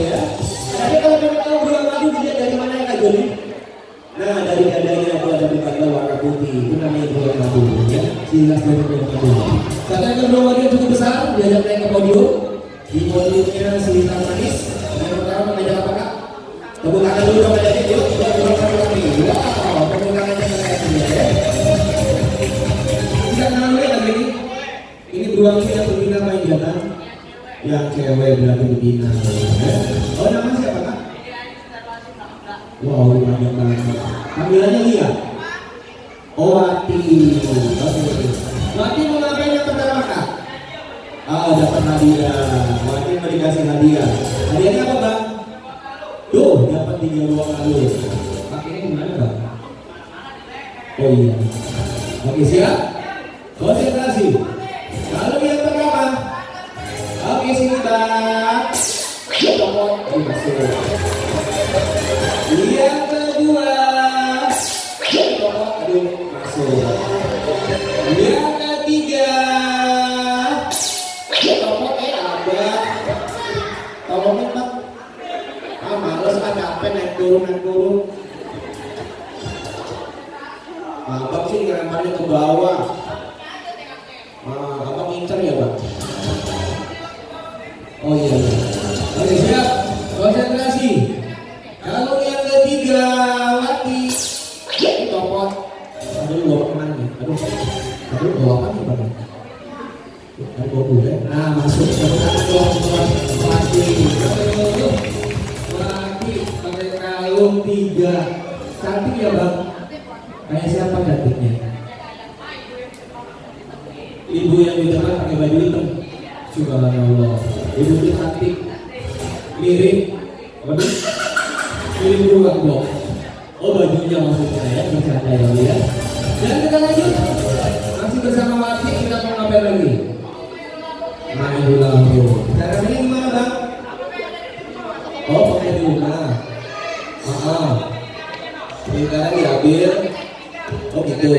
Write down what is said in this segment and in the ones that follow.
ya. Tapi kalau kamu tahu beruang madu dilihat dari mana ya Kak Joni? Nah dari dadanya itu ada bukanya warna putih, itu namanya beruang madu ya. Jelas dari beruang madu. Satu ekor beruang madu yang cukup besar, diajak naik ke podium. Di podiumnya si Hitam Manis. Yang pertama mengajak apa Kak? Tepuk tangan dulu dong aja yuk. Kita berusaha lagi. Wow, tepuk tangannya kayak gini ya. Kita kenal dulu ya Kak Joni. Ini beruang ini yang berbina main jantan. Yang cewek berarti betina ya. Oh nama siapa Kak? Wow banyak banget. Panggilannya Lia. Oh Wati. Wati mau ngapain yang pertama Kak? Dapat hadiah. Wati mau dikasih hadiah. Hadiahnya apa Bang? Tuh dapat 3 buah kalung. Pakainya gimana Bang? Oh iya. Oke siap. Konsentrasi. Kalung yang pertama. Oke sini Bang. Copot. Masuk. Yang kedua. Copot. Aduh masuk. Yang ketiga. Copot ada. Tolongin Bang. Males kan capek naik turun. Abang sih ngelemparnya ke bawah. Abang ngincer ya Bang. Oh iya. Oke siap. Konsentrasi. Kalau yang ketiga Wati. Copot. Aduh bawa kemana nih? Aduh bawa apa nih Bang? Aduh bawa gue. Nah masuk. Wati. Pakai kalung 3. Cantik ya Bang? Kayak siapa cantiknya? Ibu yang di depan pakai baju hitam. Subhanallah. Ibu itu cantik. Mirip. Waduh. Mirip beruang dong. Oh bajunya maksudnya ya. Bercanda ya. Dan kita lanjut. Masih bersama Wati. Kita mau ngapain lagi? Main dulu. Caranya gimana Bang? Oh pakai di rumah. Sekarang diambil. Oh gitu.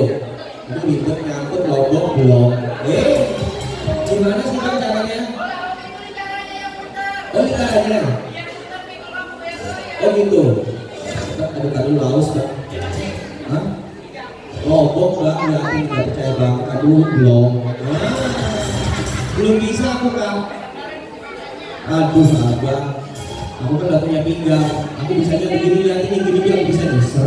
Itu ribet nyangkut lobok belum. Gimana sih Bang caranya? Oh ini caranya. Oh gitu. Aduh tadi laus Bang. Hah? Lobok Bang, yakin nggak percaya Bang. Aduh belum. Belum bisa aku Kak. Aduh Abang. Aku kan gak punya pinggang. Aku bisanya begini, lihat ini gini bilang bisa nih. Ser.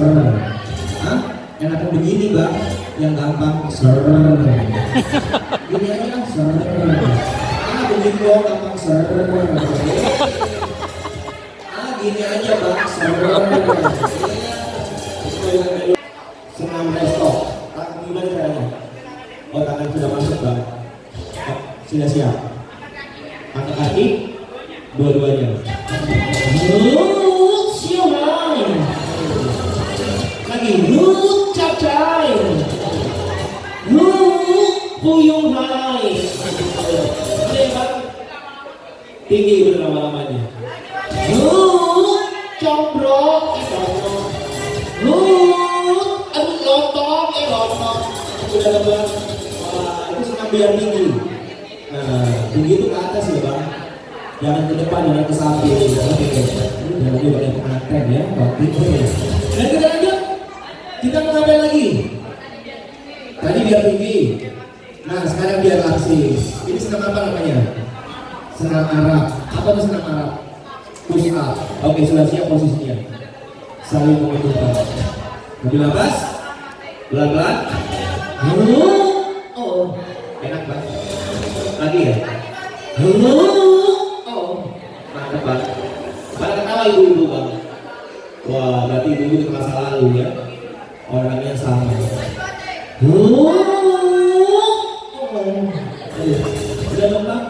Hah? Enakan begini Bang. Yang gampang. Ser. Gini aja kan. Ser. Begini dong gampang. Ser. Gini aja Bang. Ser. Senam resto. Tangan gimana caranya? Oh tangan sudah masuk Bang. Sudah siap. Angkat kaki. Dua-duanya. Siomay. Lagi capcay. Puyung hai. Tinggi udah lama-lamanya. Combrok. Aduh lontong. Udah lebar. Wah itu senam biar tinggi. Nah tinggi itu ke atas ya Bang. Jangan ke depan, jangan ke samping. Oke. Ini lagi banyak pengantin ya, waktu itu ya. Dan kita lanjut. Kita mau ngapain lagi? Tadi biar tinggi. Nah sekarang biar langsing. Ini senam apa namanya? Senam Arab. Apa itu senam Arab? Push up. Oke sudah siap posisinya. Saling mengumpulkan. Mobil nafas. Pelan-pelan. Oh, enak banget. Lagi ya. Mantap Bang. Pada ketawa ibu-ibu Bang. Wah berarti ibu-ibu itu masa lalu ya. Orangnya sama. Udah dong Bang.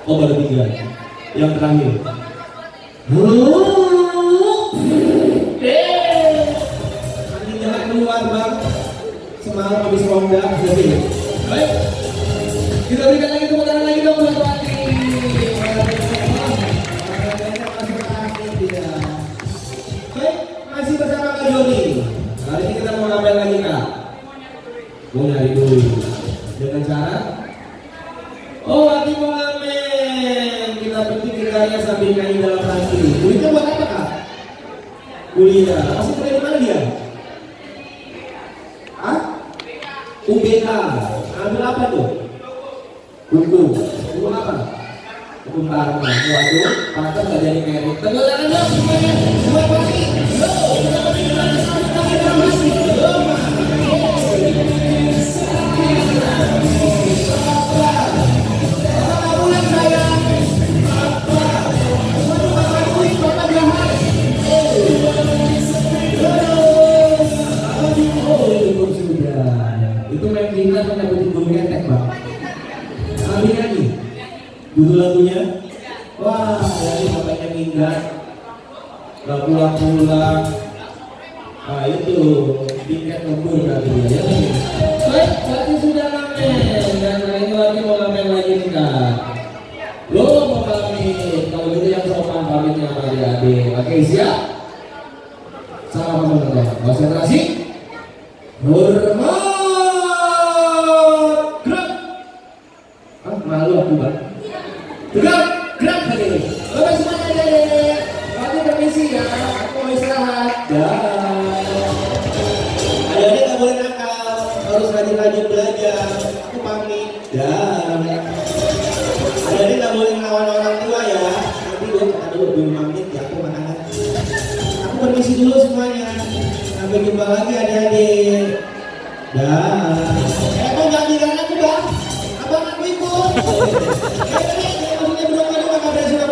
Oh baru 3. Yang terakhir. Nanti jangan keluar Bang. Semalam habis ronda. Baik. Kita berikan lagi tepuk tangan lagi dong buat Wati. Baik, masih bersama Kak Joni. Kali ini kita mau ngapain lagi Kak? Mau nyari duit. Dengan cara Wati mau ngamen. Kita penting kita sambil nyanyi dalam hati. Duitnya buat apa kak? Kuliah. Masih kuliah di mana dia? Hah? UBK. Ambil apa tuh? Hukum. Hukum apa? Hukum karma. Waduh, pantas gak jadi merit. Tepuk tangan dong semuanya. Semua pasti. Yo, kita berikan kita masih. Yo, itu main gitar kan dapetin guru ketek bang. Ambil nyanyi dulu lagunya. Wah, jadi bapaknya minggat gak pulang-pulang. Nah itu tiket lembur berarti ya. Baik, berarti sudah ngamen. Dan ini lagi mau ngamen lagi nih kak. Lo mau pamit, kalau gitu yang sopan pamitnya sama adik-adik. Oke siap? Sama teman-teman, konsentrasi. Hormat. Gerak. Ah, malu aku bang. Gerak, gerak tadi. Oke semuanya deh. Aku permisi ya, aku mau istirahat. Adik-adik gak boleh nakal, harus rajin-rajin belajar. Aku pamit. Adik-adik gak boleh ngelawan orang tua ya. Nanti gue kata dulu 5 menit ya aku makanan. Aku permisi dulu semuanya. Sampai jumpa lagi adik-adik. Aku jangan tinggalin aku bang. Abang aku ikut. Maksudnya berdua-dua gak berhasil.